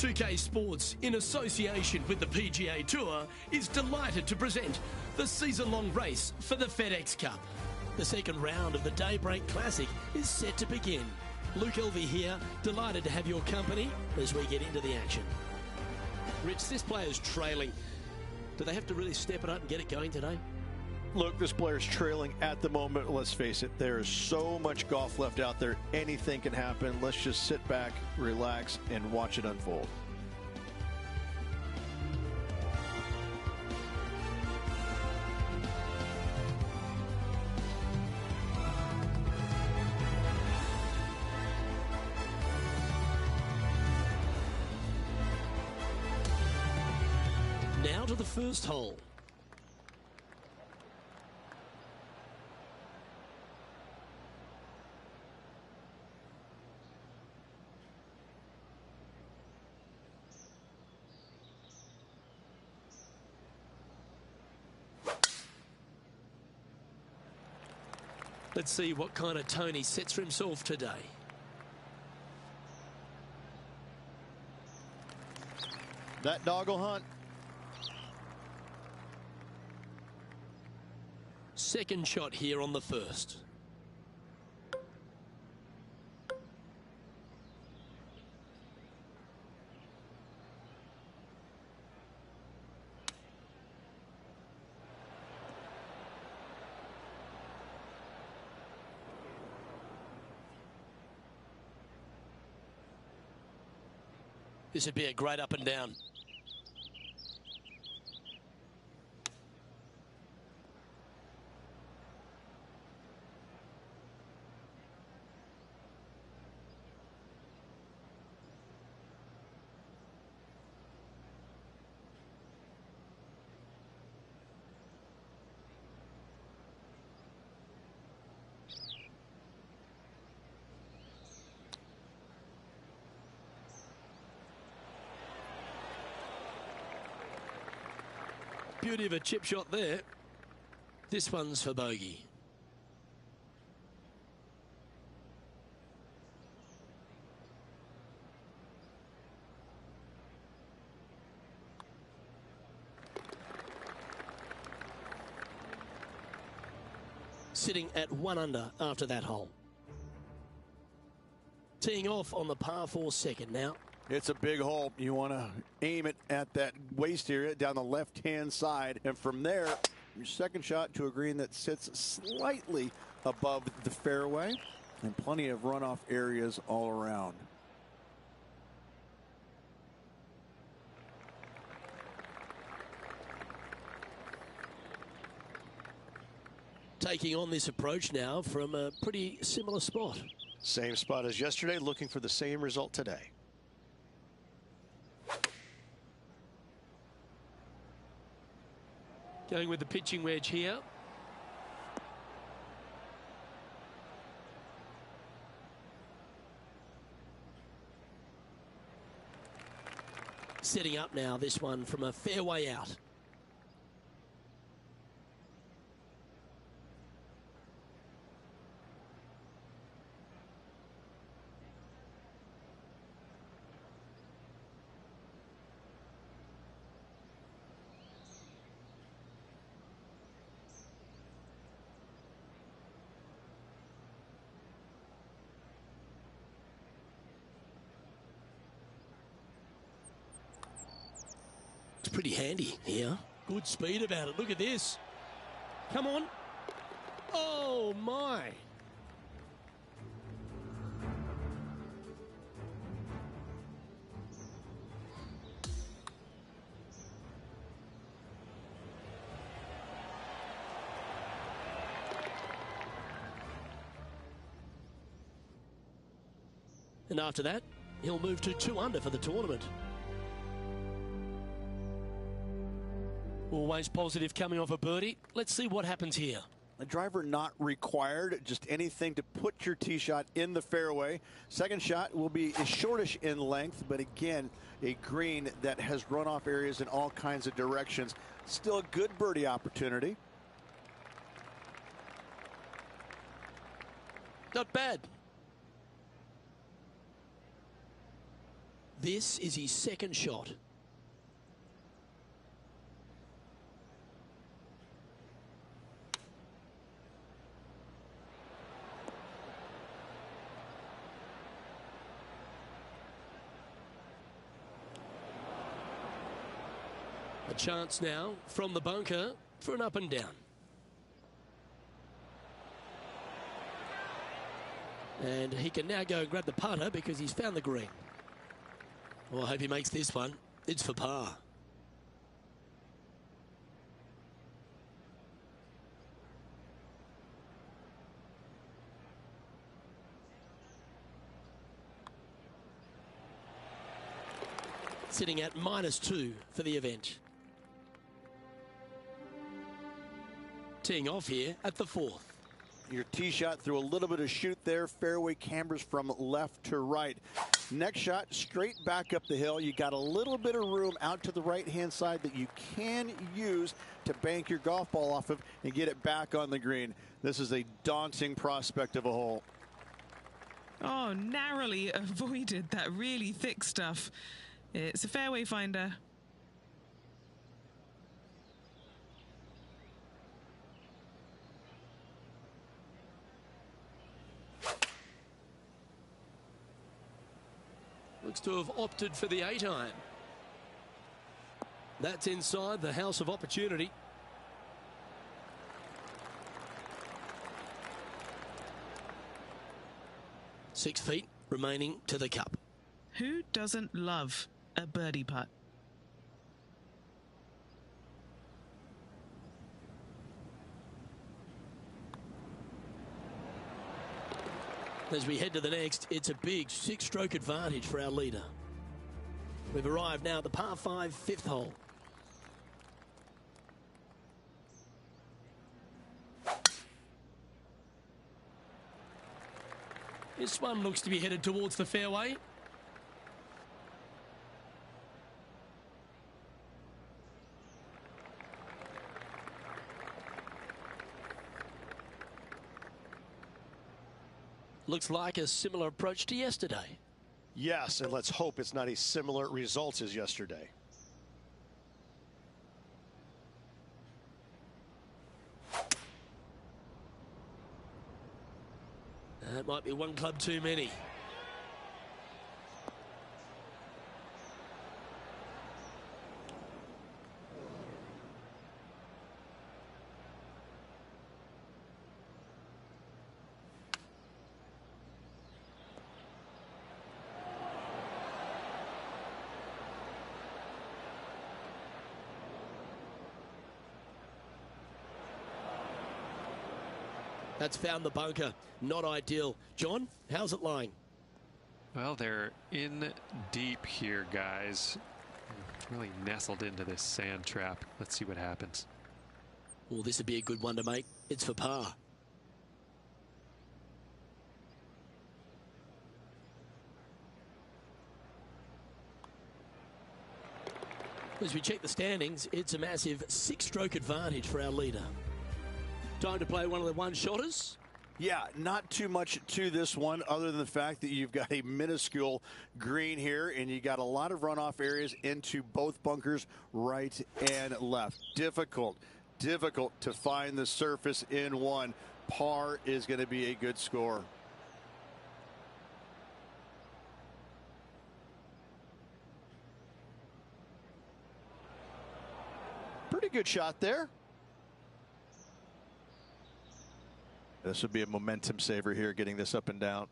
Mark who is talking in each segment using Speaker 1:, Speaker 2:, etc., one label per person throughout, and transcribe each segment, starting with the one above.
Speaker 1: 2K Sports, in association with the PGA Tour, is delighted to present the season-long race for the FedEx Cup. The second round of the Daybreak Classic is set to begin. Luke Elvey here, delighted to have your company as we get into the action. Rich, this player's trailing. Do they have to really step it up and get it going today?
Speaker 2: Look, this player's trailing at the moment. Let's face it, there is so much golf left out there. Anything can happen. Let's just sit back, relax, and watch it unfold.
Speaker 1: Now to the first hole. Let's see what kind of tone he sets for himself today.
Speaker 2: That dog will hunt.
Speaker 1: Second shot here on the first. This would be a great up and down. Beauty of a chip shot there. This one's for bogey. Sitting at 1 under after that hole. Teeing off on the par 4 second now.
Speaker 2: It's a big hole. You want to aim it at that waist area down the left-hand side. And from there, your second shot to a green that sits slightly above the fairway. And plenty of runoff areas all around.
Speaker 1: Taking on this approach now from a pretty similar spot.
Speaker 3: Same spot as yesterday, looking for the same result today.
Speaker 1: Going with the pitching wedge here. Setting up now, this one from a fairway out. Pretty handy here. Good speed about it. Look at this. Come on. Oh, my. And after that, he'll move to 2 under for the tournament. Always positive coming off a birdie. Let's see what happens here.
Speaker 2: A driver not required, just anything to put your tee shot in the fairway. Second shot will be shortish in length, but again, a green that has runoff areas in all kinds of directions. Still a good birdie opportunity.
Speaker 1: Not bad. This is his second shot. A chance now from the bunker for an up and down. And he can now go and grab the putter because he's found the green. Well, I hope he makes this one. It's for par. Sitting at -2 for the event. Teeing off here at the 4th.
Speaker 2: Your tee shot through a little bit of shoot there. Fairway cambers from left to right. Next shot straight back up the hill. You got a little bit of room out to the right hand side that you can use to bank your golf ball off of and get it back on the green. This is a daunting prospect of a hole.
Speaker 4: Oh, narrowly avoided that really thick stuff. It's a fairway finder.
Speaker 1: Looks to have opted for the 8-iron. That's inside the house of opportunity. Six feet remaining to the cup.
Speaker 4: Who doesn't love a birdie putt?
Speaker 1: As we head to the next, it's a big 6-stroke advantage for our leader. We've arrived now at the par 5 5th hole. This one looks to be headed towards the fairway. Looks like a similar approach to yesterday.
Speaker 3: Yes, and let's hope it's not as similar results as yesterday.
Speaker 1: That might be one club too many. That's found the bunker. Not ideal. John, how's it lying?
Speaker 5: Well, they're in deep here, guys. Really nestled into this sand trap. Let's see what happens.
Speaker 1: Well, this would be a good one to make. It's for par. As we check the standings, it's a massive 6-stroke advantage for our leader. Time to play one of the one-shotters.
Speaker 2: Yeah, not too much to this one other than the fact that you've got a minuscule green here and you got a lot of runoff areas into both bunkers, right and left. Difficult to find the surface in one. Par is going to be a good score.
Speaker 3: Pretty good shot there.
Speaker 2: This would be a momentum saver here, getting this up and down.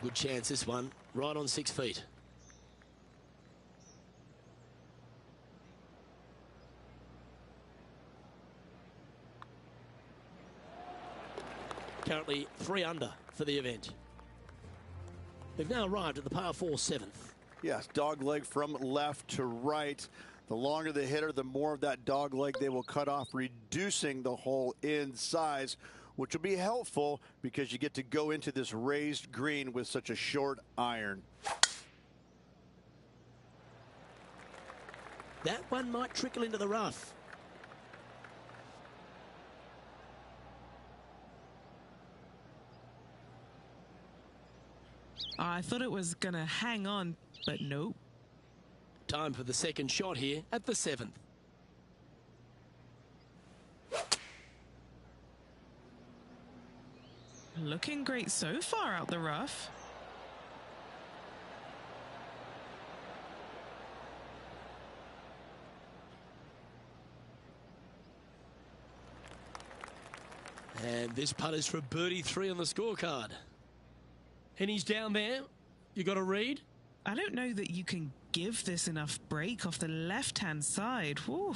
Speaker 1: Good chance this one, right on 6 feet. Currently 3 under for the event. We've now arrived at the par 4 7th.
Speaker 2: Yes, dog leg from left to right. The longer the hitter, the more of that dog leg they will cut off, reducing the hole in size, which will be helpful because you get to go into this raised green with such a short iron.
Speaker 1: That one might trickle into the rough.
Speaker 4: I thought it was going to hang on, but nope.
Speaker 1: Time for the second shot here at the 7th.
Speaker 4: Looking great so far out the rough.
Speaker 1: And this putt is for birdie 3 on the scorecard. And he's down there. You got a read?
Speaker 4: I don't know that you can give this enough break off the left-hand side. Whew.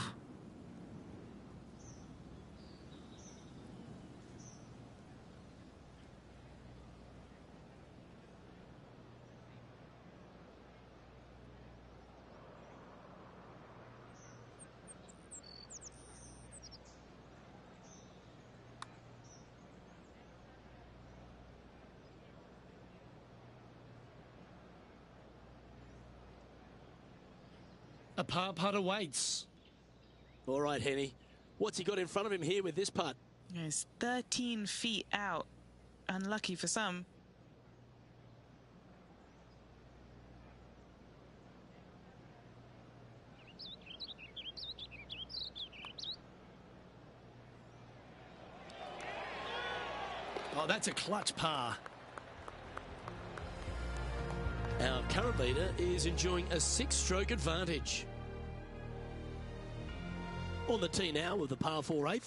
Speaker 1: A par putt awaits. All right, Henny. What's he got in front of him here with this putt?
Speaker 4: It's 13 feet out. Unlucky for some.
Speaker 1: Oh, that's a clutch par. Our current leader is enjoying a 6-stroke advantage. On the tee now with the par 4/8.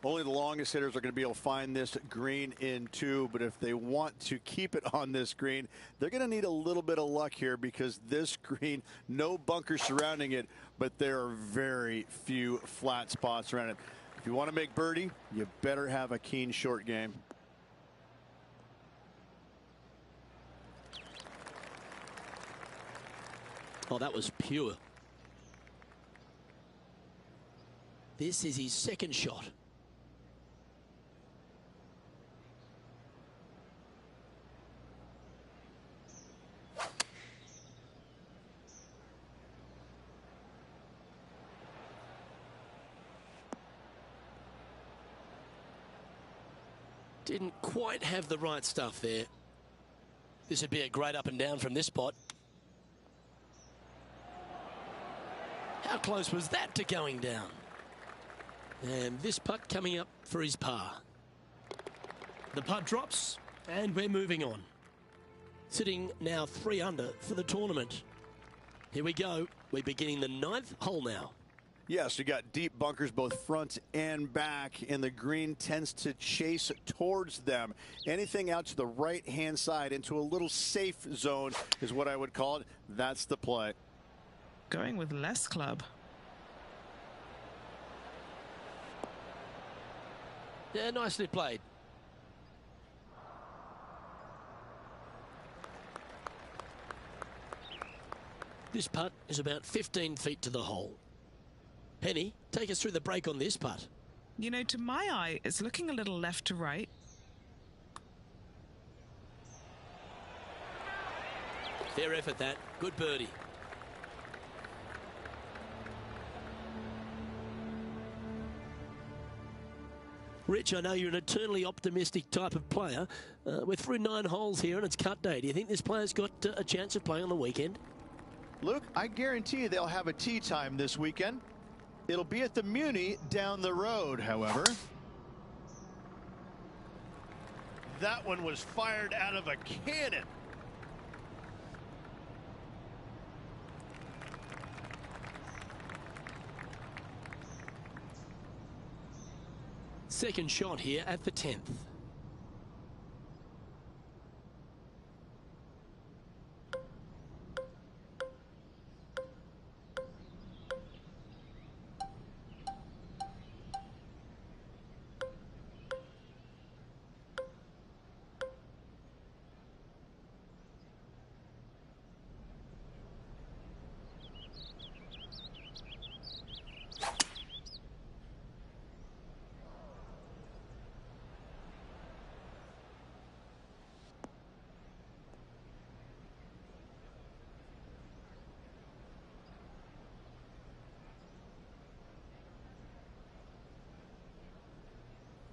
Speaker 2: Only the longest hitters are going to be able to find this green in 2, but if they want to keep it on this green, they're going to need a little bit of luck here because this green, no bunkers surrounding it, but there are very few flat spots around it. If you want to make birdie, you better have a keen short game.
Speaker 1: Oh, that was pure. This is his second shot. Didn't quite have the right stuff there. This would be a great up and down from this spot. How close was that to going down? And this putt coming up for his par. The putt drops, and we're moving on. Sitting now 3 under for the tournament. Here we go. We're beginning the 9th hole now.
Speaker 2: Yes, you got deep bunkers both front and back, and the green tends to chase towards them. Anything out to the right-hand side into a little safe zone is what I would call it. That's the play.
Speaker 4: Going with less club.
Speaker 1: Yeah, nicely played. This putt is about 15 feet to the hole. Penny, take us through the break on this putt.
Speaker 4: You know, to my eye, it's looking a little left to right.
Speaker 1: Fair effort, that. Good birdie. Rich, I know you're an eternally optimistic type of player. We're through 9 holes here and it's cut day. Do you think this player's got a chance of playing on the weekend?
Speaker 6: Luke, I guarantee you they'll have a tee time this weekend. It'll be at the Muni down the road, however.
Speaker 3: That one was fired out of a cannon.
Speaker 1: Second shot here at the 10th.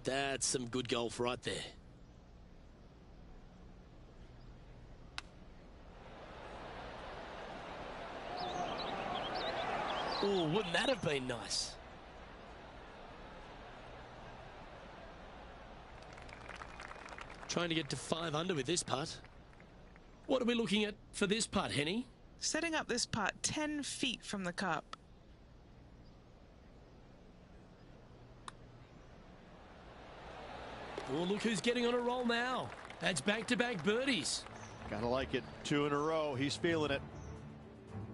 Speaker 1: That's some good golf right there. Oh, wouldn't that have been nice? Trying to get to 5 under with this putt. What are we looking at for this putt, Henny?
Speaker 4: Setting up this putt 10 feet from the cup.
Speaker 1: Oh, look who's getting on a roll now. That's back-to-back birdies.
Speaker 6: Gotta like it. 2 in a row. He's feeling it.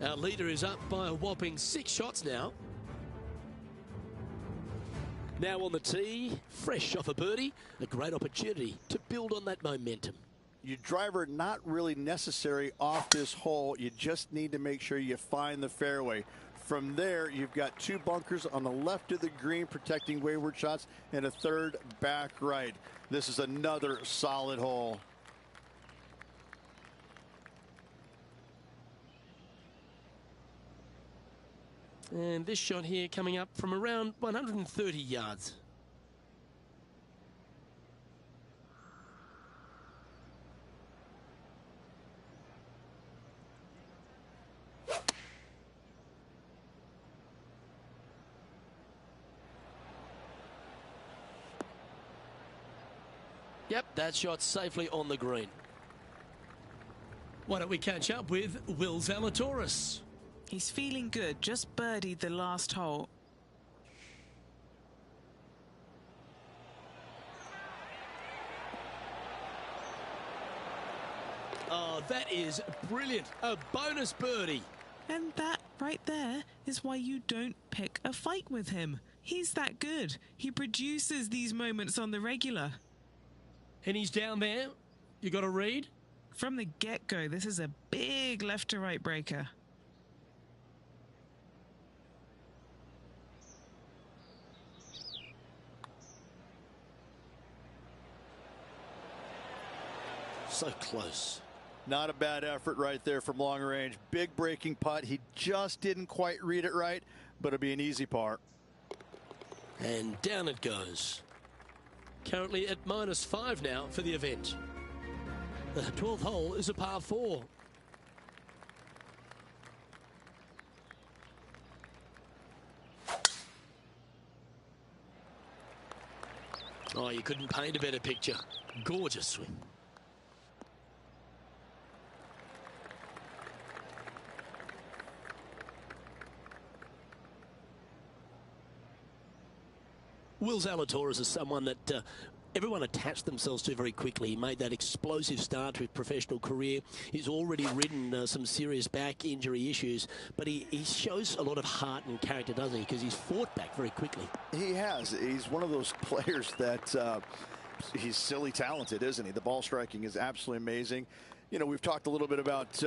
Speaker 1: Our leader is up by a whopping 6 shots now. Now on the tee, fresh off a birdie, a great opportunity to build on that momentum.
Speaker 2: Your driver not really necessary off this hole. You just need to make sure you find the fairway. From there, you've got 2 bunkers on the left of the green protecting wayward shots and a 3rd back right. This is another solid hole.
Speaker 1: And this shot here coming up from around 130 yards. Yep, that shot's safely on the green. Why don't we catch up with Will Zalatoris?
Speaker 4: He's feeling good, just birdied the last hole.
Speaker 1: Oh, that is brilliant. A bonus birdie.
Speaker 4: And that right there is why you don't pick a fight with him. He's that good. He produces these moments on the regular.
Speaker 1: And he's down there. You got a read?
Speaker 4: From the get-go, this is a big left-to-right breaker.
Speaker 1: So close.
Speaker 6: Not a bad effort right there from long range. Big breaking putt. He just didn't quite read it right, but it'll be an easy par.
Speaker 1: And down it goes. Currently at -5 now for the event. The 12th hole is a par 4. Oh, you couldn't paint a better picture. Gorgeous swing. Will Zalatoris is someone that everyone attached themselves to very quickly. He made that explosive start to his professional career. He's already ridden some serious back injury issues, but he shows a lot of heart and character, doesn't he? Because he's fought back very quickly.
Speaker 2: He has. He's one of those players that he's silly talented, isn't he? The ball striking is absolutely amazing. You know, we've talked a little bit about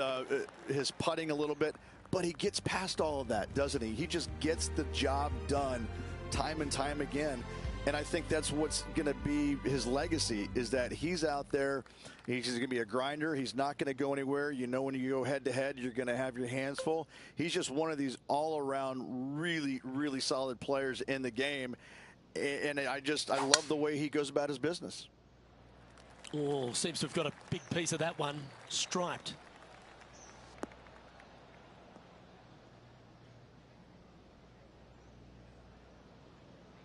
Speaker 2: his putting a little bit, but he gets past all of that, doesn't he? He just gets the job done time and time again. And I think that's what's going to be his legacy, is that he's out there. He's going to be a grinder. He's not going to go anywhere. You know, when you go head to head, you're going to have your hands full. He's just one of these all around really, really solid players in the game. And I love the way he goes about his business.
Speaker 1: Oh, seems to have got a big piece of that one. Striped.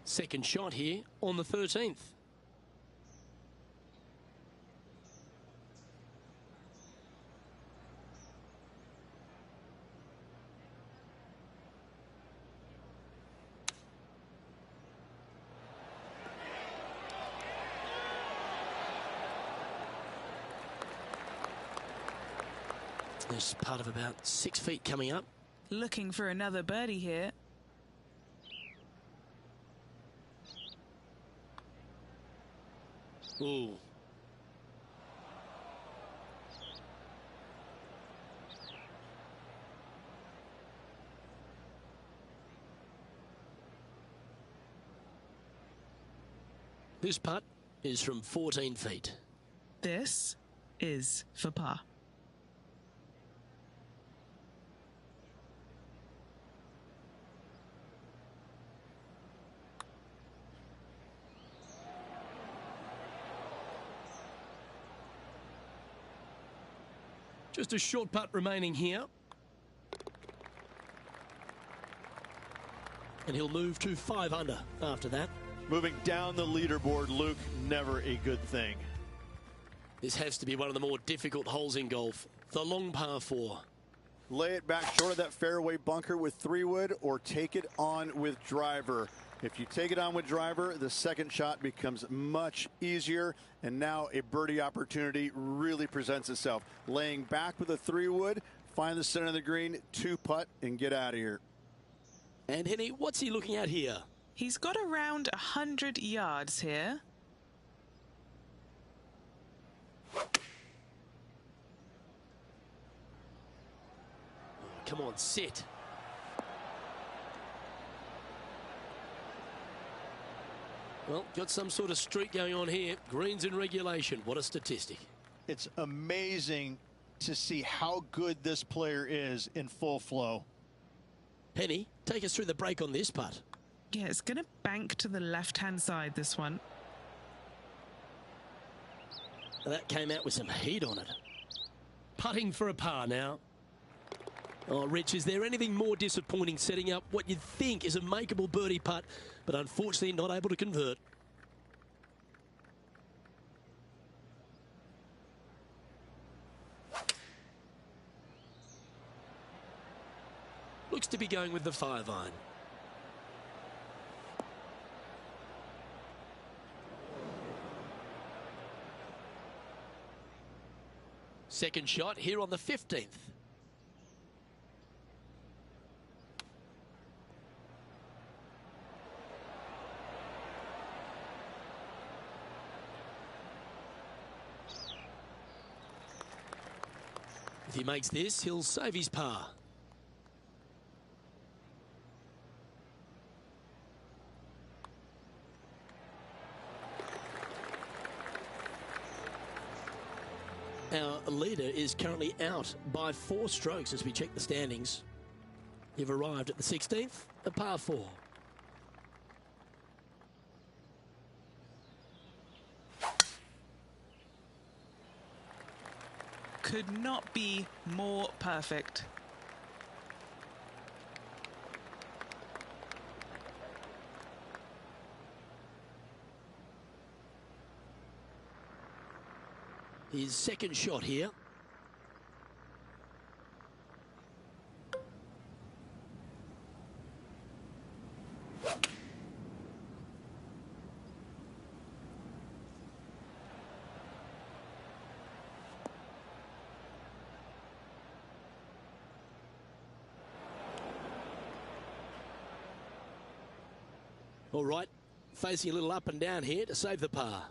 Speaker 1: Second shot here on the 13th. There's part of about 6 feet coming up.
Speaker 4: Looking for another birdie here.
Speaker 1: Ooh. This putt is from 14 feet.
Speaker 4: This is for par.
Speaker 1: Just a short putt remaining here. And he'll move to 5 under after that.
Speaker 6: Moving down the leaderboard, Luke, never a good thing.
Speaker 1: This has to be one of the more difficult holes in golf. The long par 4.
Speaker 2: Lay it back short of that fairway bunker with 3-wood or take it on with driver. If you take it on with driver, the second shot becomes much easier, and now a birdie opportunity really presents itself. Laying back with a 3-wood, find the center of the green, 2-putt, and get out of here.
Speaker 1: And Henny, what's he looking at here?
Speaker 4: He's got around 100 yards here.
Speaker 1: Come on, sit. Well, got some sort of streak going on here. Greens in regulation. What a statistic.
Speaker 6: It's amazing to see how good this player is in full flow.
Speaker 1: Penny, take us through the break on this putt.
Speaker 4: Yeah, it's going to bank to the left-hand side, this one.
Speaker 1: That came out with some heat on it. Putting for a par now. Oh, Rich, is there anything more disappointing setting up what you'd think is a makeable birdie putt, but unfortunately not able to convert? Looks to be going with the 5-iron. Second shot here on the 15th. If he makes this, he'll save his par. Our leader is currently out by 4 strokes as we check the standings. You've arrived at the 16th, a par 4.
Speaker 4: Could not be more perfect.
Speaker 1: His second shot here. All right, facing a little up and down here to save the par.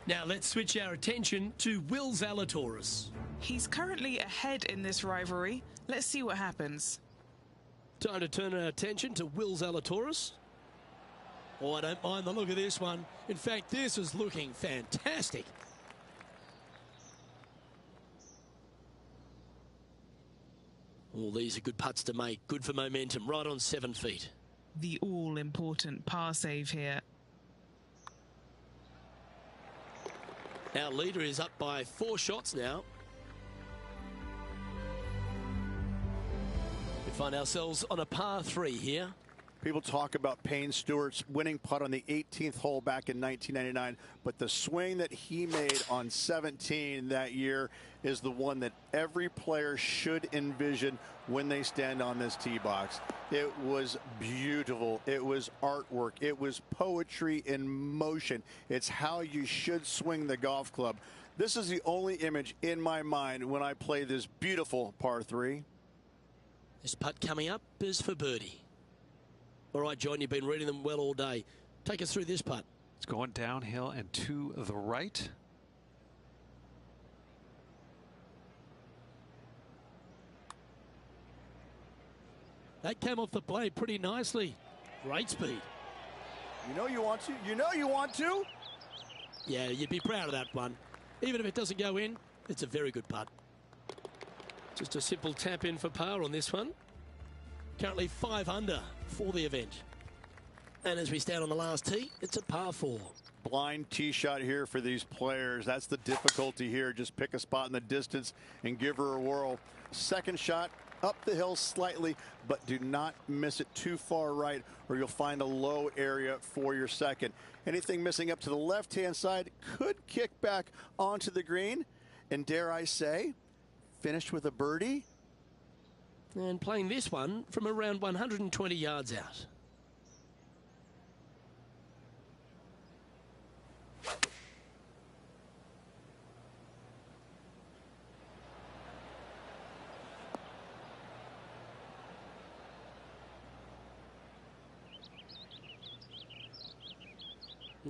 Speaker 1: Now let's switch our attention to Will Zalatoris.
Speaker 4: He's currently ahead in this rivalry. Let's see what happens.
Speaker 1: Time to turn our attention to Will Zalatoris. Oh, I don't mind the look of this one. In fact, this is looking fantastic. All these are good putts to make. Good for momentum. Right on 7 feet.
Speaker 4: The all-important par save here.
Speaker 1: Our leader is up by 4 shots now. We find ourselves on a par 3 here.
Speaker 2: People talk about Payne Stewart's winning putt on the 18th hole back in 1999, but the swing that he made on 17 that year is the one that every player should envision when they stand on this tee box. It was beautiful. It was artwork. It was poetry in motion. It's how you should swing the golf club. This is the only image in my mind when I play this beautiful par 3.
Speaker 1: This putt coming up is for birdie. All right, John, you've been reading them well all day. Take us through this putt.
Speaker 5: It's going downhill and to the right.
Speaker 1: That came off the blade pretty nicely. Great speed.
Speaker 2: You know you want to. You know you want to.
Speaker 1: Yeah, you'd be proud of that one. Even if it doesn't go in, it's a very good putt. Just a simple tap in for par on this one. Currently 5 under for the event. And as we stand on the last tee, it's a par 4.
Speaker 6: blind tee shot here for these players. That's the difficulty here. Just pick a spot in the distance and give her a whirl. Second shot up the hill slightly, but do not miss it too far right, or you'll find a low area for your second. Anything missing up to the left-hand side could kick back onto the green, and dare I say, finished with a birdie.
Speaker 1: And playing this one from around 120 yards out.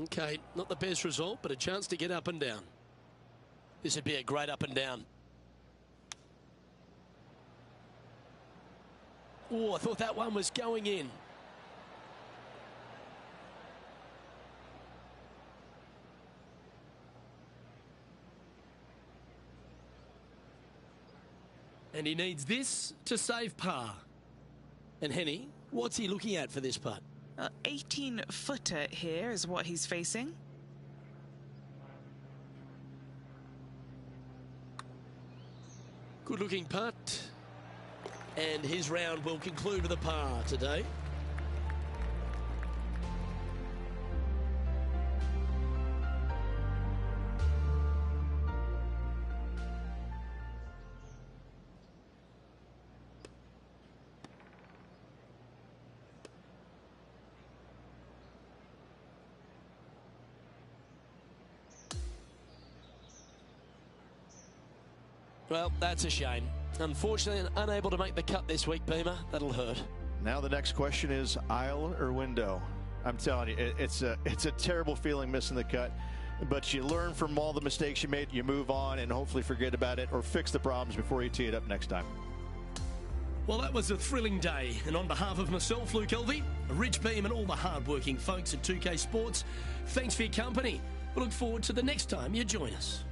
Speaker 1: Okay, not the best result, but a chance to get up and down. This would be a great up and down. Oh, I thought that one was going in. And he needs this to save par. And Henny, what's he looking at for this putt?
Speaker 4: 18-footer here is what he's facing.
Speaker 1: Good looking putt. And his round will conclude with a par today. Well, that's a shame. Unfortunately, unable to make the cut this week, Beamer. That'll hurt.
Speaker 6: Now the next question is aisle or window. I'm telling you, it's a terrible feeling missing the cut, but you learn from all the mistakes you made, you move on, and hopefully forget about it or fix the problems before you tee it up next time.
Speaker 1: Well, that was a thrilling day, and on behalf of myself, Luke Elvey, Rich Beam, and all the hard-working folks at 2K Sports, thanks for your company. We look forward to the next time you join us.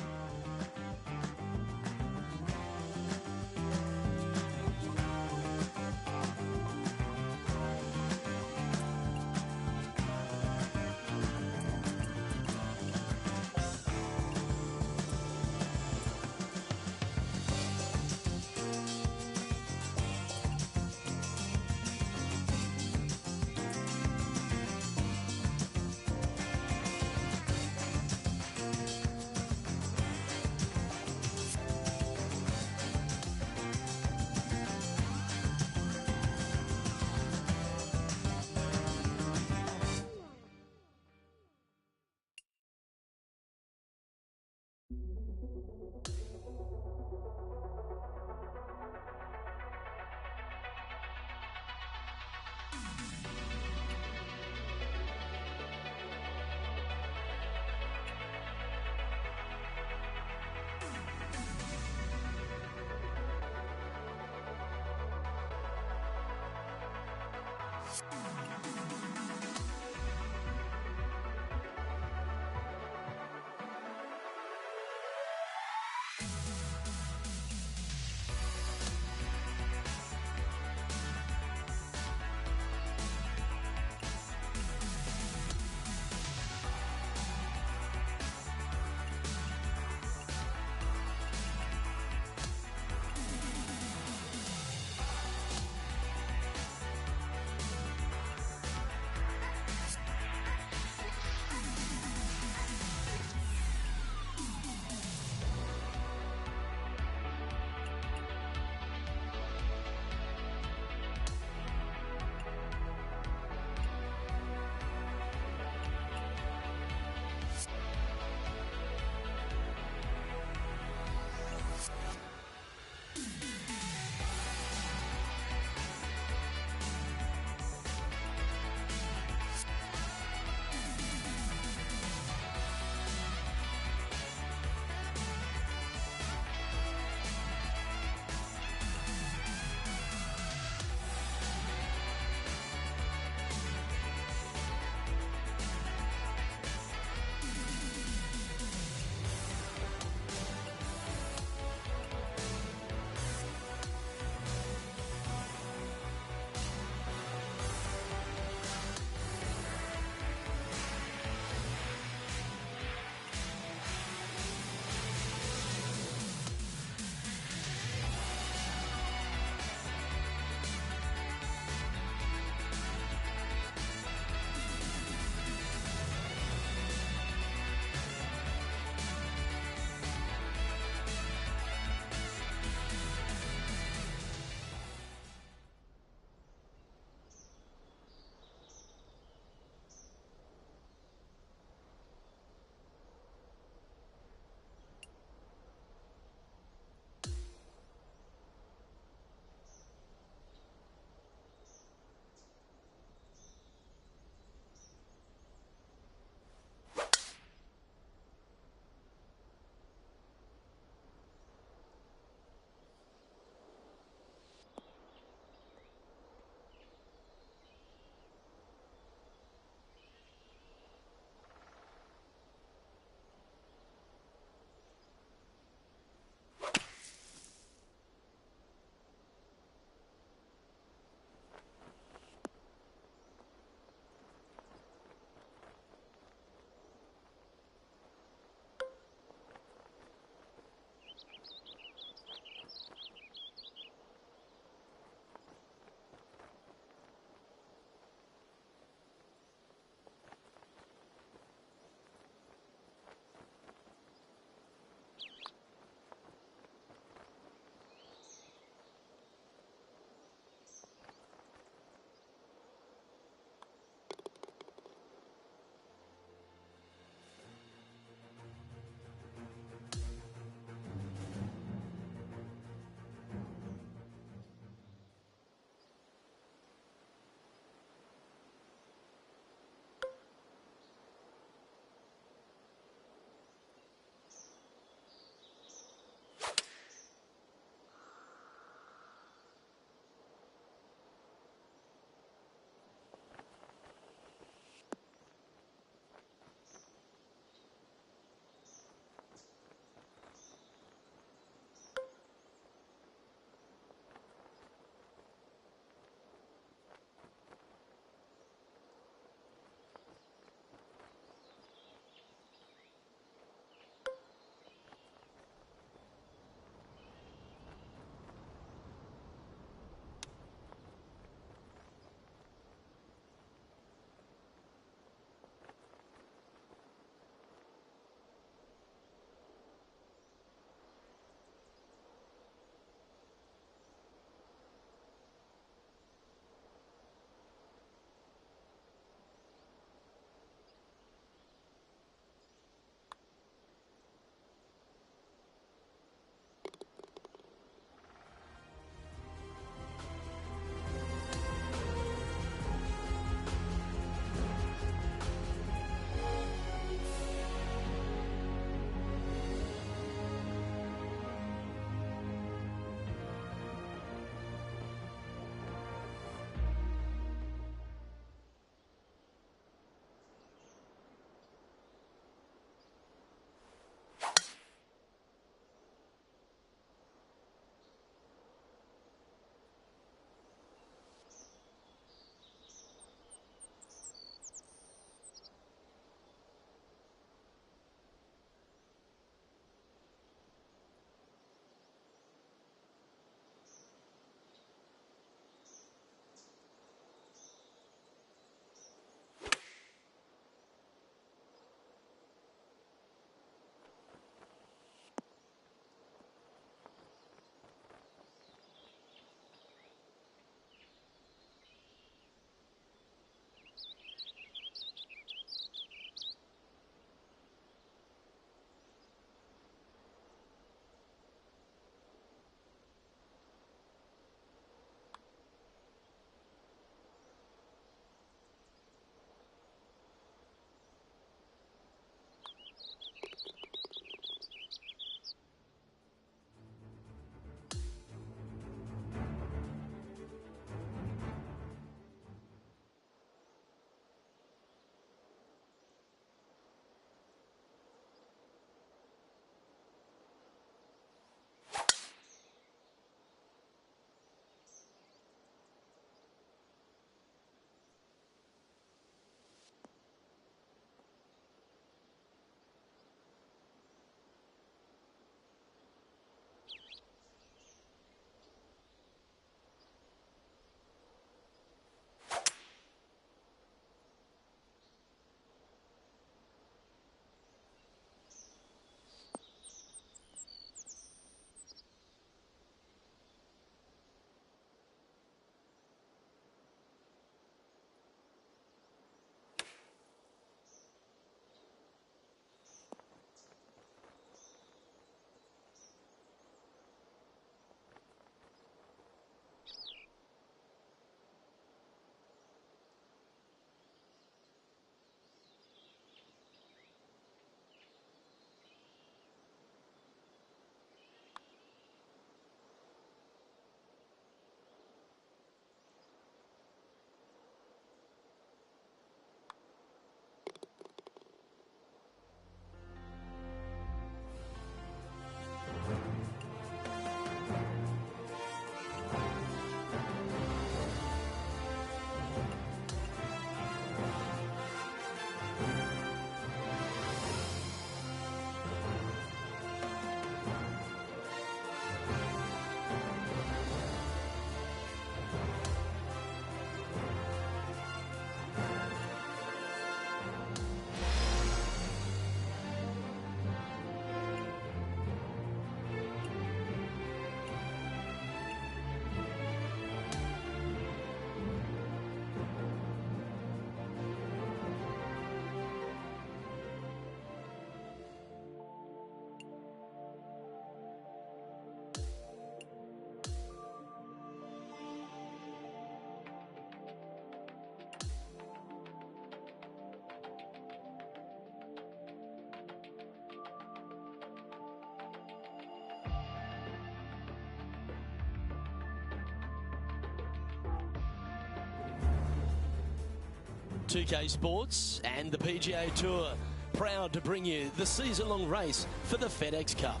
Speaker 1: 2K Sports and the PGA Tour, proud to bring you the season-long race for the FedEx Cup.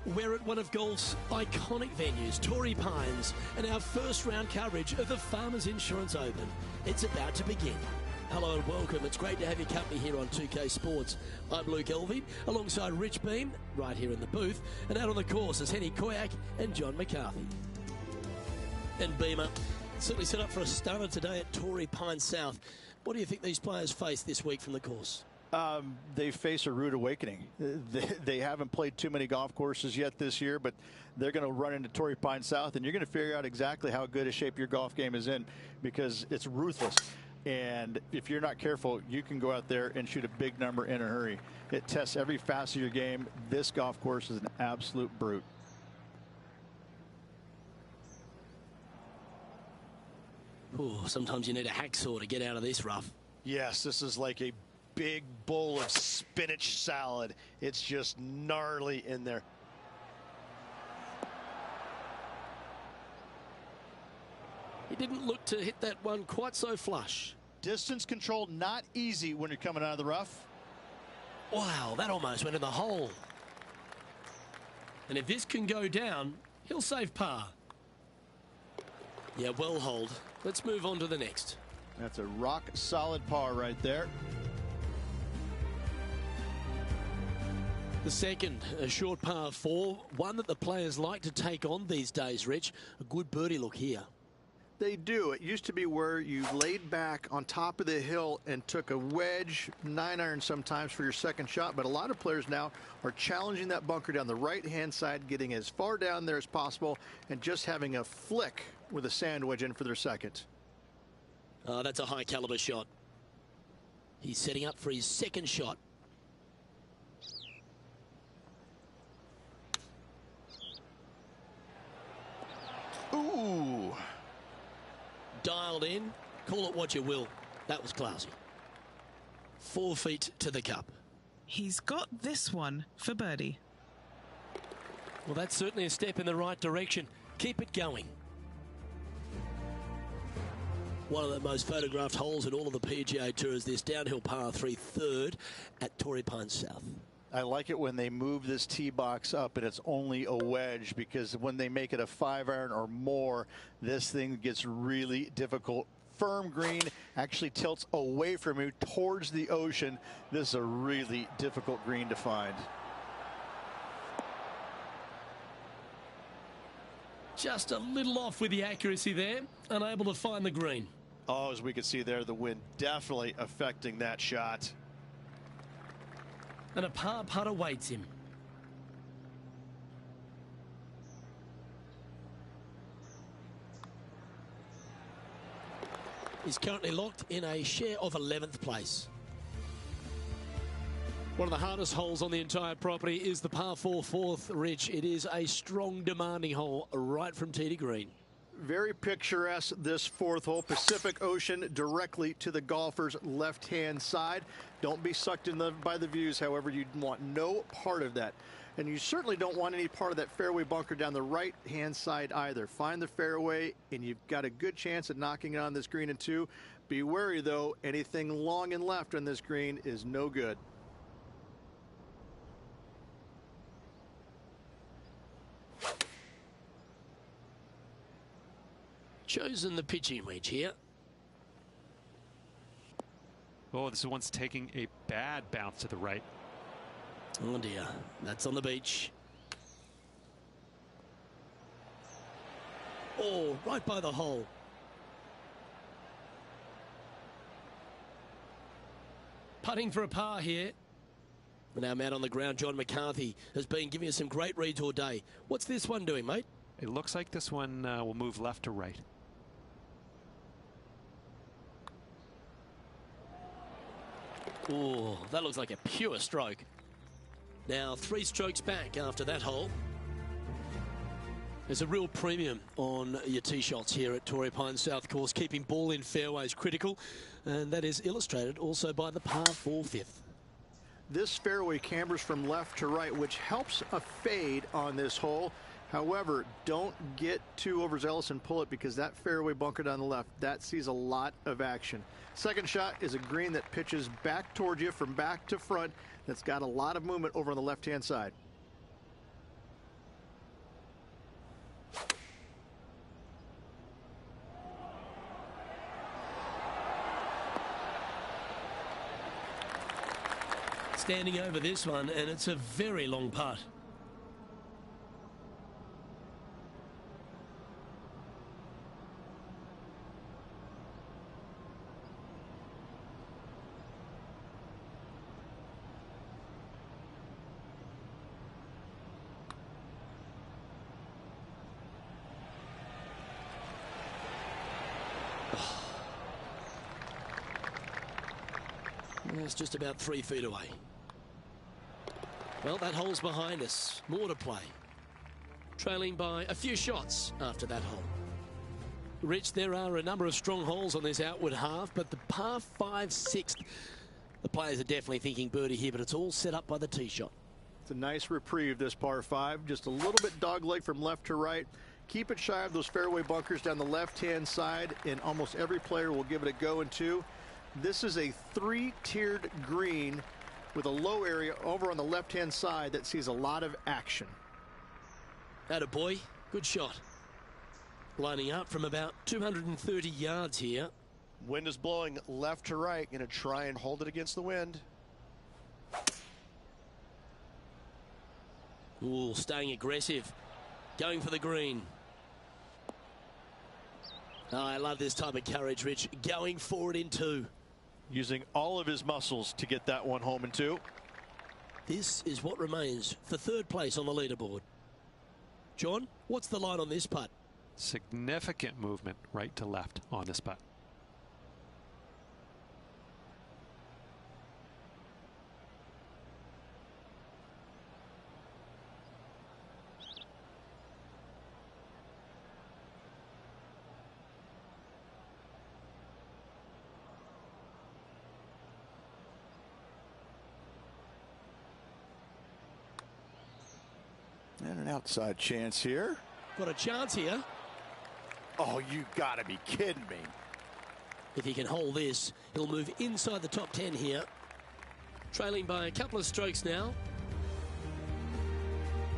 Speaker 1: We're at one of golf's iconic venues, Torrey Pines, and our first round coverage of the Farmers Insurance Open. It's about to begin. Hello and welcome. It's great to have your company here on 2K Sports. I'm Luke Elvey, alongside Rich Beam, right here in the booth, and out on the course is Henny Koyak and John McCarthy. And Beamer, certainly set up for a stunner today at Torrey Pines South. What do you think these players face this week from the course?
Speaker 6: They face a rude awakening. They haven't played too many golf courses yet this year, but they're going to run into Torrey Pines South, and you're going to figure out exactly how good a shape your golf game is in, because it's ruthless. And if you're not careful, you can go out there and shoot a big number in a hurry. It tests every facet of your game. This golf course is an absolute brute.
Speaker 1: Ooh, sometimes you need a hacksaw to get out of this rough.
Speaker 3: Yes, this is like a big bowl of spinach salad. It's just gnarly in there.
Speaker 1: He didn't look to hit that one quite so flush.
Speaker 6: Distance control not easy when you're coming out of the rough.
Speaker 1: Wow, that almost went in the hole. And if this can go down, he'll save par. Yeah, well holed. Let's move on to the next.
Speaker 6: That's a rock solid par right there.
Speaker 1: The second, a short par 4, one that the players like to take on these days, Rich. A good birdie look here.
Speaker 2: They do. It used to be where you laid back on top of the hill and took a wedge, 9-iron sometimes for your second shot, but a lot of players now are challenging that bunker down the right-hand side, getting as far down there as possible, and just having a flick with a sand wedge in for their second.
Speaker 1: Oh, that's a high caliber shot. He's setting up for his second shot.
Speaker 2: Ooh.
Speaker 1: Dialed in. Call it what you will. That was classy. 4 feet to the cup.
Speaker 4: He's got this one for birdie.
Speaker 1: Well, that's certainly a step in the right direction. Keep it going. One of the most photographed holes in all of the PGA Tour is this downhill par 3 third at Torrey Pines South.
Speaker 6: I like it when they move this tee box up and it's only a wedge, because when they make it a 5-iron or more, this thing gets really difficult. Firm green actually tilts away from you towards the ocean. This is a really difficult green to find.
Speaker 1: Just a little off with the accuracy there, unable to find the green.
Speaker 3: Oh, as we can see there, the wind definitely affecting that shot.
Speaker 1: And a par putt awaits him. He's currently locked in a share of 11th place. One of the hardest holes on the entire property is the par 4 fourth, Rich. It is a strong, demanding hole right from tee to green.
Speaker 2: Very picturesque, this fourth hole. Pacific Ocean directly to the golfer's left-hand side. Don't be sucked in by the views, however. You want no part of that. And you certainly don't want any part of that fairway bunker down the right-hand side either. Find the fairway, and you've got a good chance at knocking it on this green in 2. Be wary, though. Anything long and left on this green is no good.
Speaker 1: Chosen the pitching wedge here.
Speaker 5: Oh, this one's taking a bad bounce to the right.
Speaker 1: Oh dear, that's on the beach. Oh, right by the hole. Putting for a par here. And our man on the ground, John McCarthy, has been giving us some great reads all day. What's this one doing, mate?
Speaker 5: It looks like this one will move left to right.
Speaker 1: Oh, that looks like a pure stroke. Now 3 strokes back after that hole. There's a real premium on your tee shots here at Torrey Pines South Course. Keeping ball in fairways critical, and that is illustrated also by the par 4 fifth.
Speaker 2: This fairway cambers from left to right, which helps a fade on this hole.
Speaker 6: However, don't get too overzealous and pull it, because that fairway bunker down the left, that sees a lot of action. Second shot is a green that pitches back towards you from back to front. That's got a lot of movement over on the left-hand side.
Speaker 1: Standing over this one, and it's a very long putt. It's just about 3 feet away. Well, that hole's behind us. More to play. Trailing by a few shots after that hole. Rich, there are a number of strong holes on this outward half, but the par 5 6th, the players are definitely thinking birdie here, but it's all set up by the tee shot.
Speaker 6: It's a nice reprieve, this par 5. Just a little bit dogleg from left to right. Keep it shy of those fairway bunkers down the left-hand side, and almost every player will give it a go in 2. This is a 3-tiered green with a low area over on the left-hand side that sees a lot of action.
Speaker 1: Atta boy, good shot. Lining up from about 230 yards here.
Speaker 3: Wind is blowing left to right. Going to try and hold it against the wind.
Speaker 1: Ooh, staying aggressive. Going for the green. Oh, I love this type of courage, Rich. Going for it in 2.
Speaker 3: Using all of his muscles to get that one home in 2.
Speaker 1: This is what remains for 3rd place on the leaderboard. John, what's the line on this putt?
Speaker 5: Significant movement right to left on this putt.
Speaker 2: And an outside chance here.
Speaker 1: Got a chance here.
Speaker 2: Oh, you gotta be kidding me.
Speaker 1: If he can hold this, he'll move inside the top 10 here. Trailing by a couple of strokes now.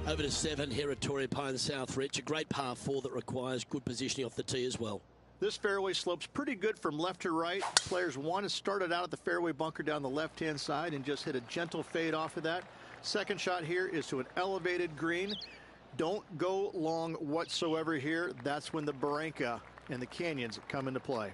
Speaker 1: Over to 7 here at Torrey Pines South, Rich. A great par 4 that requires good positioning off the tee as well.
Speaker 6: This fairway slopes pretty good from left to right. Players want to start it out at the fairway bunker down the left-hand side and just hit a gentle fade off of that. Second shot here is to an elevated green. Don't go long whatsoever here. That's when the Barranca and the canyons come into play.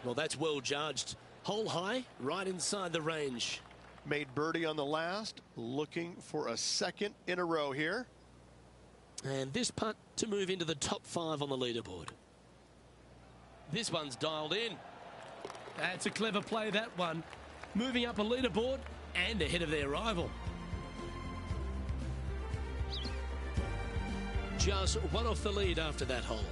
Speaker 1: Well, that's well judged. Hole high, right inside the range.
Speaker 3: Made birdie on the last, looking for a 2nd in a row here.
Speaker 1: And this putt to move into the top 5 on the leaderboard. This one's dialed in. That's a clever play, that one. Moving up a leaderboard and ahead of their rival. Just one off the lead after that hole.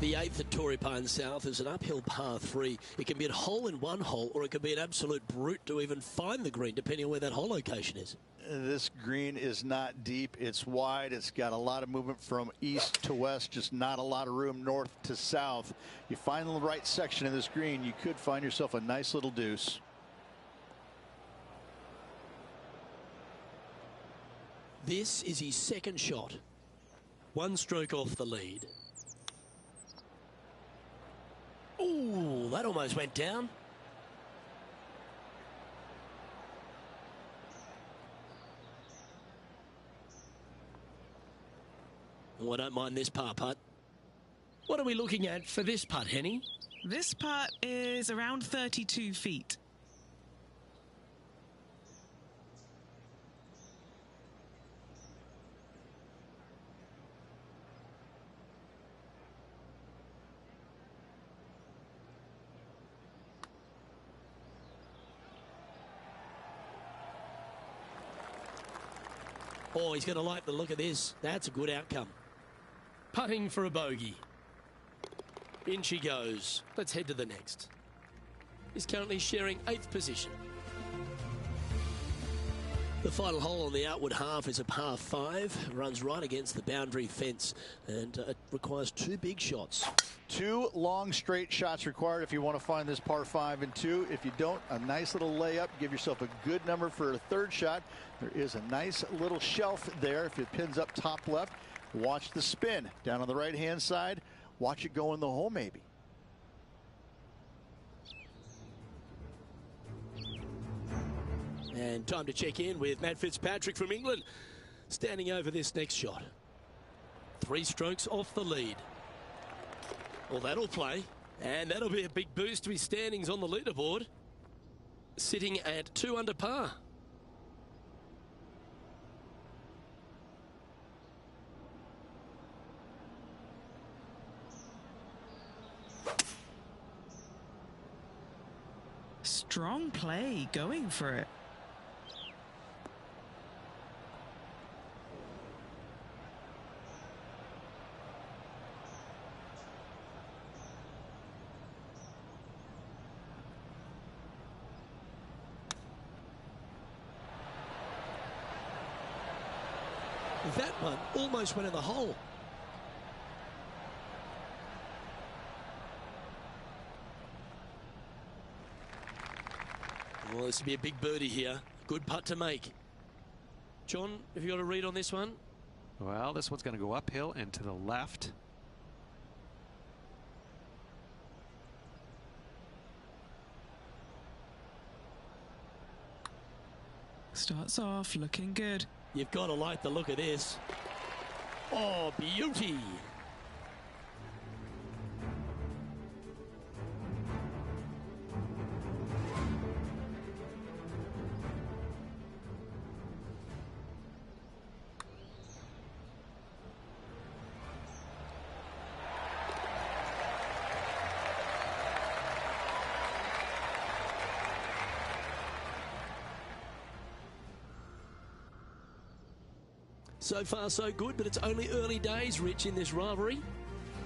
Speaker 1: The 8th at Torrey Pines South is an uphill par 3. It can be a hole in one hole, or it can be an absolute brute to even find the green, depending on where that hole location is.
Speaker 2: This green is not deep. It's wide. It's got a lot of movement from east to west, just not a lot of room north to south. You find the right section of this green, you could find yourself a nice little deuce.
Speaker 1: This is his 2nd shot. 1 stroke off the lead. Ooh, that almost went down. Oh, I don't mind this par putt. What are we looking at for this putt, Henny?
Speaker 4: This putt is around 32 feet.
Speaker 1: Oh, he's going to like the look of this. That's a good outcome. Putting for a bogey. In she goes. Let's head to the next. He's currently sharing 8th position. The final hole on the outward half is a par 5. Runs right against the boundary fence, and it requires 2 big shots.
Speaker 6: 2 long straight shots required if you want to find this par 5 and 2. If you don't, a nice little layup. Give yourself a good number for a 3rd shot. There is a nice little shelf there if it pins up top left. Watch the spin down on the right hand side. Watch it go in the hole maybe.
Speaker 1: And time to check in with Matt Fitzpatrick from England, standing over this next shot. 3 strokes off the lead. Well, that'll play, and that'll be a big boost to his standings on the leaderboard, sitting at 2 under par.
Speaker 4: Strong play, going for it.
Speaker 1: That one almost went in the hole. Well, this will be a big birdie here. Good putt to make. John, have you got a read on this one?
Speaker 5: Well, this one's going to go uphill and to the left.
Speaker 4: Starts off looking good.
Speaker 1: You've got to like the look of this. Oh, beauty. So far, so good, but it's only early days, Rich, in this rivalry.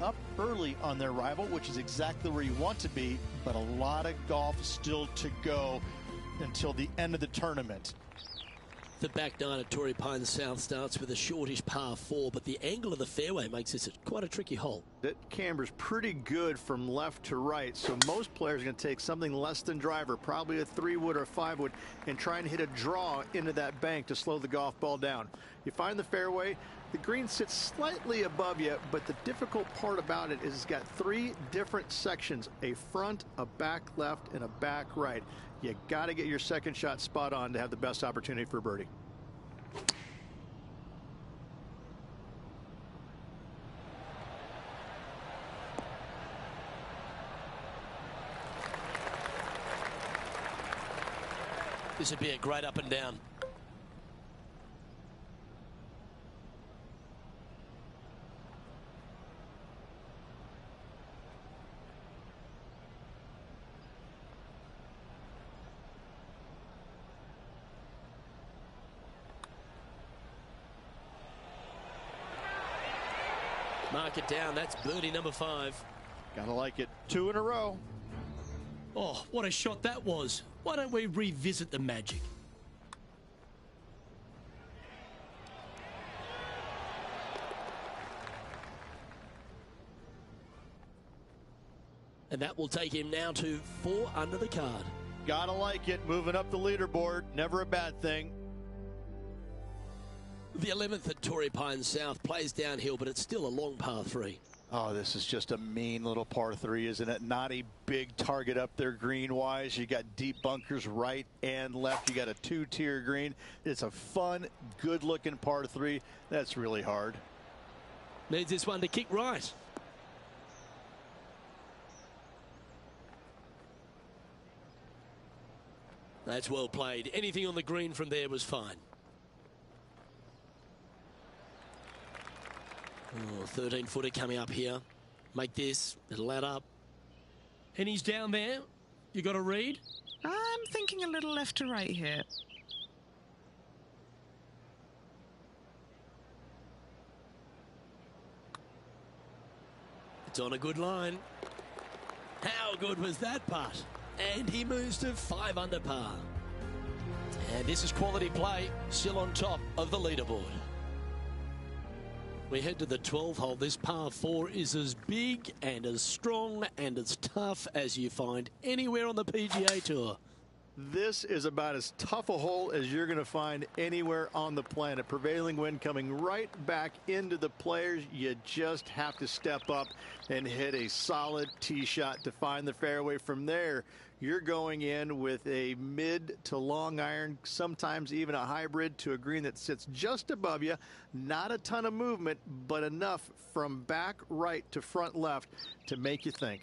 Speaker 6: Up early on their rival, which is exactly where you want to be, but a lot of golf still to go until the end of the tournament.
Speaker 1: The back 9 at Torrey Pines South starts with a shortish par 4, but the angle of the fairway makes this quite a tricky hole.
Speaker 2: That camber's pretty good from left to right, so most players are going to take something less than driver, probably a 3-wood or a 5-wood, and try and hit a draw into that bank to slow the golf ball down. You find the fairway, the green sits slightly above you, but the difficult part about it is it's got 3 different sections, a front, a back left, and a back right. You got to get your second shot spot on to have the best opportunity for birdie.
Speaker 1: This would be a great up and down. Mark it down. That's birdie number 5.
Speaker 6: Gotta like it. 2 in a row.
Speaker 1: Oh, what a shot that was. Why don't we revisit the magic? And that will take him now to 4 under the card.
Speaker 6: Gotta like it. Moving up the leaderboard. Never a bad thing.
Speaker 1: The 11th at Torrey Pines South plays downhill, but it's still a long par 3.
Speaker 6: Oh, this is just a mean little par 3, isn't it? Not a big target up there green-wise. You got deep bunkers right and left. You got a 2-tier green. It's a fun, good-looking par 3. That's really hard.
Speaker 1: Needs this one to kick right. That's well played. Anything on the green from there was fine. Oh, 13-footer coming up here. Make this. It'll add up. And he's down there. You got a read?
Speaker 4: I'm thinking a little left to right here.
Speaker 1: It's on a good line. How good was that putt? And he moves to 5 under par. And this is quality play, still on top of the leaderboard. We head to the 12th hole. This par 4 is as big and as strong and as tough as you find anywhere on the PGA Tour.
Speaker 3: This is about as tough a hole as you're going to find anywhere on the planet. Prevailing wind coming right back into the players. You just have to step up and hit a solid tee shot to find the fairway. From there, you're going in with a mid to long iron, sometimes even a hybrid, to a green that sits just above you. Not a ton of movement, but enough from back right to front left to make you think.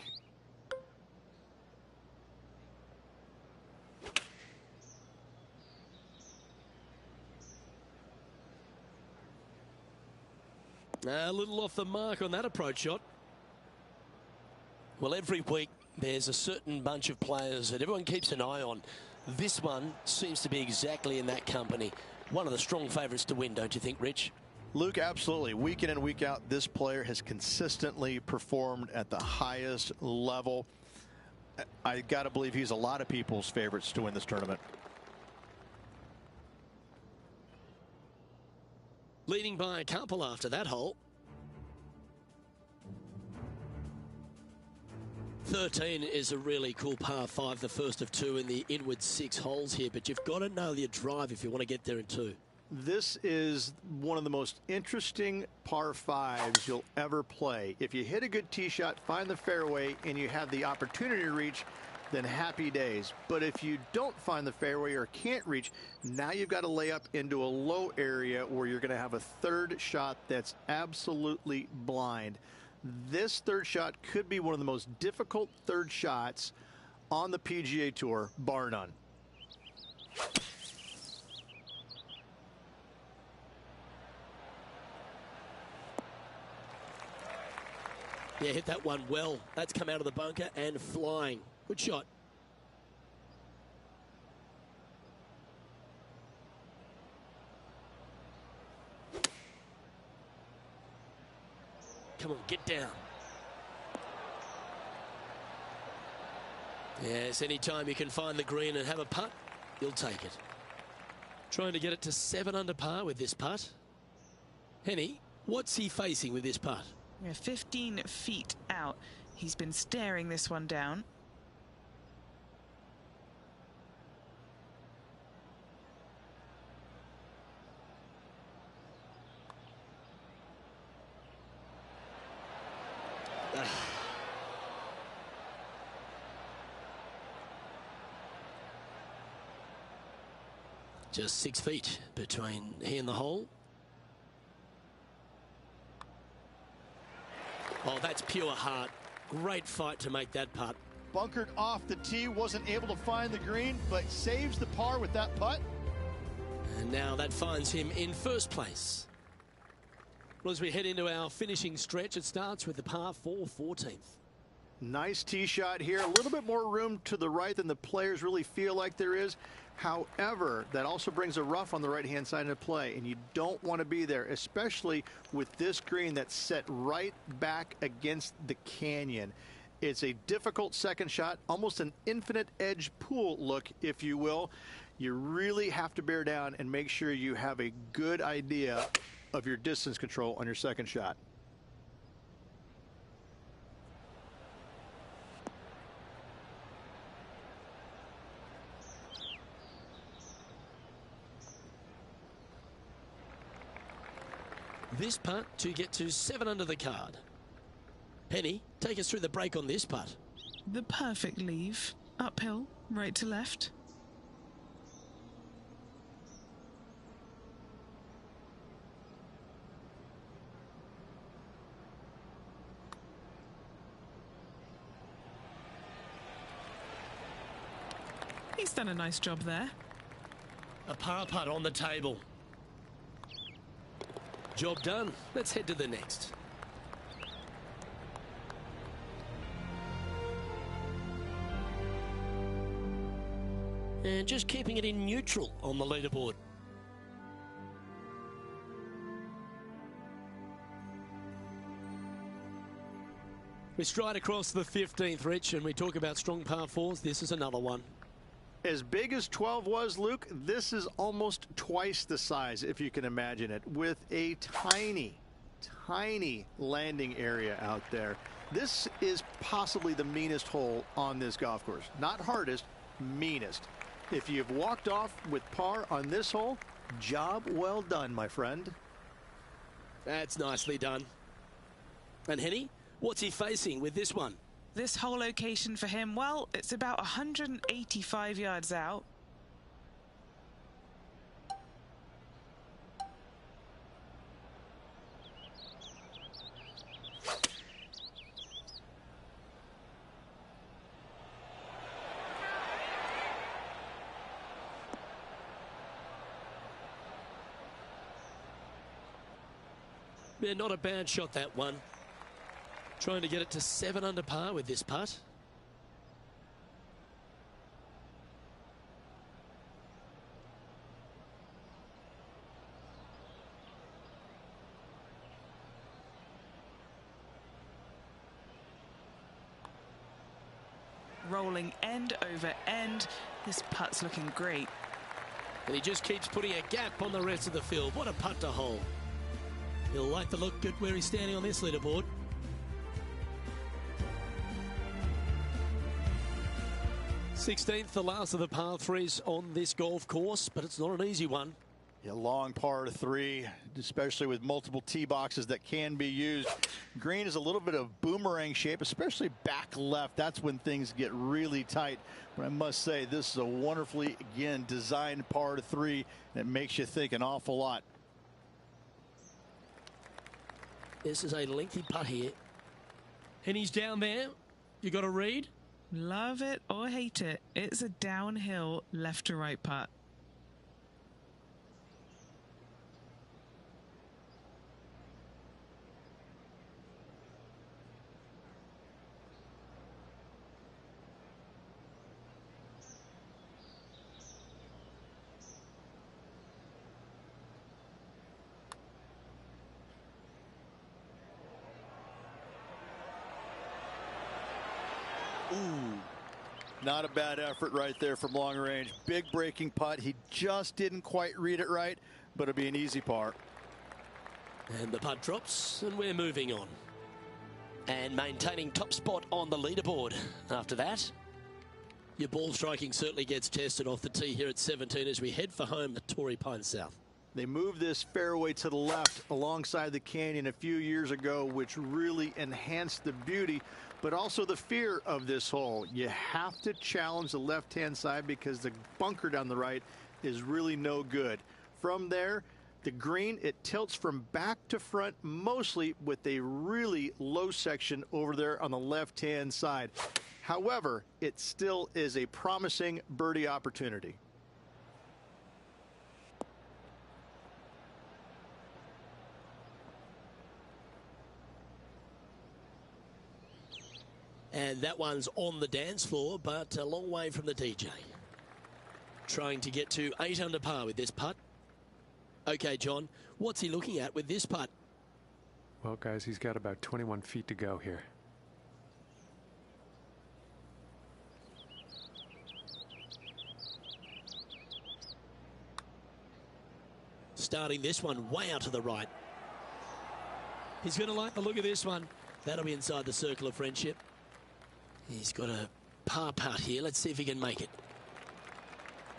Speaker 1: A little off the mark on that approach shot. Well, every week there's a certain bunch of players that everyone keeps an eye on. This one seems to be exactly in that company. One of the strong favourites to win, don't you think, Rich?
Speaker 3: Luke, absolutely. Week in and week out, this player has consistently performed at the highest level. I got to believe he's a lot of people's favorites to win this tournament.
Speaker 1: Leading by a couple after that hole. 13 is a really cool par 5, the first of 2 in the inward 6 holes here, but you've got to nail your drive if you want to get there in 2.
Speaker 3: This is one of the most interesting par 5s you'll ever play. If you hit a good tee shot, find the fairway, and you have the opportunity to reach, then happy days. But if you don't find the fairway or can't reach, now you've got to lay up into a low area where you're going to have a third shot that's absolutely blind. This third shot could be one of the most difficult third shots on the PGA Tour, bar none.
Speaker 1: Yeah, hit that one well. That's come out of the bunker and flying. Good shot. Come on, get down. Yes, anytime you can find the green and have a putt, you'll take it. Trying to get it to 7 under par with this putt. Henny, what's he facing with this putt?
Speaker 4: Yeah, 15 feet out. He's been staring this one down.
Speaker 1: Just 6 feet between he and the hole. Oh, that's pure heart. Great fight to make that putt.
Speaker 3: Bunkered off the tee, wasn't able to find the green, but saves the par with that putt.
Speaker 1: And now that finds him in first place. Well, as we head into our finishing stretch, it starts with the par 4 14th.
Speaker 3: Nice tee shot here. A little bit more room to the right than the players really feel like there is. However, that also brings a rough on the right-hand side of play, and you don't want to be there, especially with this green that's set right back against the canyon. It's a difficult second shot, almost an infinite edge pool look, if you will. You really have to bear down and make sure you have a good idea of your distance control on your second shot.
Speaker 1: This putt to get to 7 under the card. Henny, take us through the break on this putt.
Speaker 4: The perfect leave. Uphill, right to left. He's done a nice job there.
Speaker 1: A par putt on the table. Job done. Let's head to the next. And just keeping it in neutral on the leaderboard. We stride across the 15th, Rich, and we talk about strong par fours. This is another one.
Speaker 3: As big as 12 was, Luke, this is almost twice the size, if you can imagine it, with a tiny, tiny landing area out there. This is possibly the meanest hole on this golf course. Not hardest, meanest. If you've walked off with par on this hole, job well done, my friend.
Speaker 1: That's nicely done. And Henny, what's he facing with this one?
Speaker 4: This whole location for him, well, it's about 185 yards out.
Speaker 1: Yeah, not a bad shot, that one. Trying to get it to 7 under par with this putt.
Speaker 4: Rolling end over end. This putt's looking great.
Speaker 1: And he just keeps putting a gap on the rest of the field. What a putt to hole. He'll like the look good where he's standing on this leaderboard. 16th, the last of the par threes on this golf course, but it's not an easy one.
Speaker 2: Yeah, long par 3, especially with multiple tee boxes that can be used. Green is a little bit of boomerang shape, especially back left. That's when things get really tight. But I must say, this is a wonderfully, again, designed par 3 that makes you think an awful lot.
Speaker 1: This is a lengthy putt here. And he's down there. You got to read.
Speaker 4: Love it or hate it, it's a downhill left to right putt.
Speaker 2: Ooh, not a bad effort right there from long range. Big breaking putt. He just didn't quite read it right, but it'll be an easy par.
Speaker 1: And the putt drops, and we're moving on. And maintaining top spot on the leaderboard. After that, your ball striking certainly gets tested off the tee here at 17 as we head for home at Torrey Pines South.
Speaker 3: They moved this fairway to the left alongside the canyon a few years ago, which really enhanced the beauty, but also the fear of this hole. You have to challenge the left-hand side because the bunker down the right is really no good. From there, the green, it tilts from back to front, mostly with a really low section over there on the left-hand side. However, it still is a promising birdie opportunity.
Speaker 1: And that one's on the dance floor, but a long way from the DJ. Trying to get to 8 under par with this putt. Okay, John, what's he looking at with this putt?
Speaker 5: Well, guys, he's got about 21 feet to go here.
Speaker 1: Starting this one way out to the right. He's going to like the look of this one. That'll be inside the circle of friendship. He's got a par putt here. Let's see if he can make it.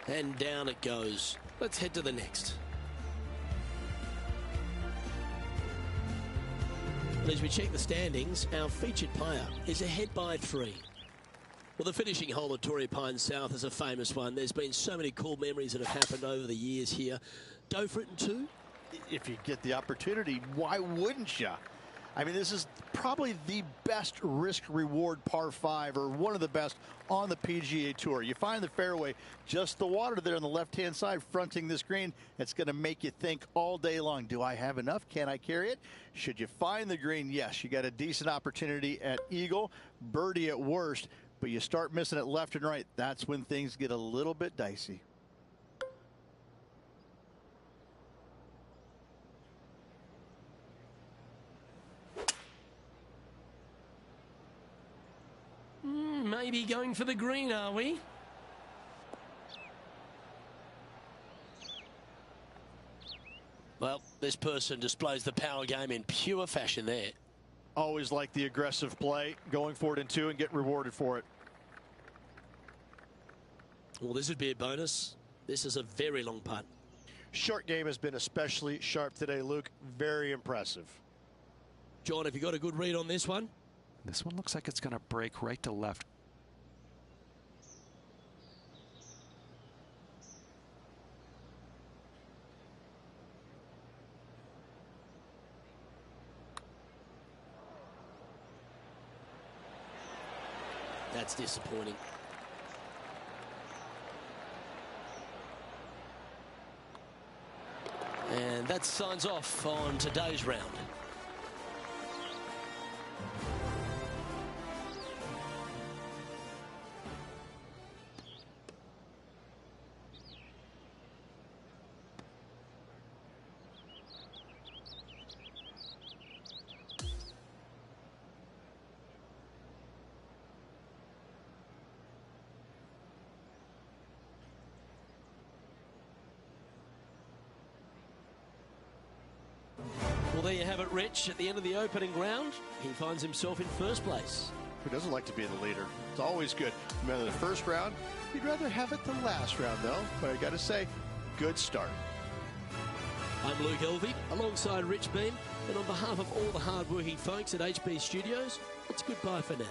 Speaker 1: And down it goes. Let's head to the next. And as we check the standings, our featured player is ahead by 3. Well, the finishing hole at Torrey Pines South is a famous one. There's been so many cool memories that have happened over the years here. Go for it in 2?
Speaker 2: If you get the opportunity, why wouldn't you? I mean, this is probably the best risk-reward par 5, or one of the best on the PGA Tour. You find the fairway, just the water there on the left-hand side fronting this green. It's going to make you think all day long, do I have enough? Can I carry it? Should you find the green? Yes, you got a decent opportunity at eagle, birdie at worst, but you start missing it left and right. That's when things get a little bit dicey.
Speaker 1: maybe going for the green, are we? Well, this person displays the power game in pure fashion there.
Speaker 3: Always like the aggressive play, going for it in 2 and get rewarded for it.
Speaker 1: Well, this would be a bonus. This is a very long putt.
Speaker 7: Short game has been especially sharp today, Luke. Very impressive.
Speaker 1: John, have you got a good read on this one?
Speaker 5: This one looks like it's going to break right to left.
Speaker 1: That's disappointing. And that signs off on today's round. Well, there you have it, Rich. At the end of the opening round, he finds himself in first place.
Speaker 7: Who doesn't like to be the leader? It's always good. Remember the first round? You'd rather have it the last round, though. But I got to say, good start.
Speaker 1: I'm Luke Elvey, alongside Rich Beem, and on behalf of all the hard-working folks at HB Studios, it's goodbye for now.